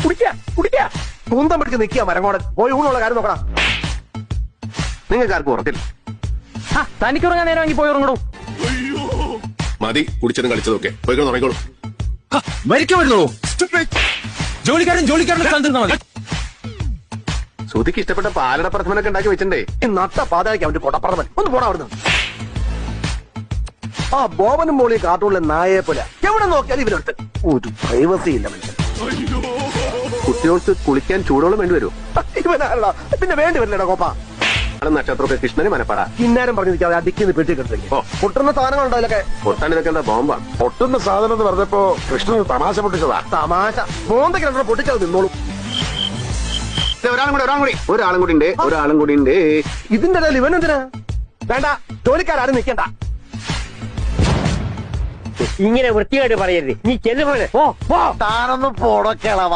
കുടിക്കാ കുന്തം പിടിച്ച് നിൽക്കുക മരങ്ങോടൻ. പോയി ഊണുള്ള കാര്യം നോക്കണം. നിങ്ങൾക്ക് ആർക്കും ഉറക്കില്ല. തനിക്ക് ഉറങ്ങാൻ നേരം വാങ്ങി പോയി ഉറങ്ങണോ? മതി കുടിച്ചതും കളിച്ചതും ഒക്കെ പോയി ഉറങ്ങിക്കോളൂ. മരിക്കാൻ വരുന്നോ? ജോലിക്കാരൻ സ്ഥലത്ത് മതി. ശ്രുതിക്ക് ഇഷ്ടപ്പെട്ട പാലട പ്രഥമനൊക്കെ ഉണ്ടാക്കി വെച്ചിട്ടേ നട്ട പാതയ്ക്ക് അവന്റെ കൊടപ്പറവൻ ഒന്ന് പോടാ അവിടുന്ന്. ആ ബോബനും മോളി കാട്ടുള്ള നായയെ പോലെ എവിടെ നോക്കിയാലും ഇവരെടുത്ത് ഒരു പ്രൈവസി ഇല്ല മനുഷ്യൻ. കുട്ടികൾക്ക് കുളിക്കാൻ ചൂടോളം വേണ്ടി വരുമോ? ഇവനാണല്ലോ പിന്നെ വേണ്ടി വരില്ലടാ കോപ്പ. നക്ഷത്രമൊക്കെ കൃഷ്ണന് മനപ്പാടാ. കിന്നാരം പറഞ്ഞു നിൽക്കാതെ അടിക്കുന്ന പെട്ടി കിടത്തേക്ക് പൊട്ടുന്ന സാധനങ്ങളുണ്ടോ അതിലൊക്കെ? പൊട്ടാൻ ഇതൊക്കെ എന്താ ബോംബാണ്? പൊട്ടുന്ന സാധനം എന്ന് പറഞ്ഞപ്പോ കൃഷ്ണൻ തമാശ പൊട്ടിച്ചതാ. തമാശ മോന്തയ്ക്ക് രണ്ടോ പൊട്ടിച്ചത് നിന്നോളും. ഒരാളും കൂടി ഉണ്ട്. ഇതിന്റെ ഇടയിൽ ഇവനെന്തിനാ? വേണ്ട, ജോലിക്കാരും നിൽക്കണ്ട. ഇങ്ങനെ വൃത്തിയായിട്ട് പറയരുത്. നീ ചെല്ലുപോലെ താനൊന്നും പോടൊക്കെളവാ.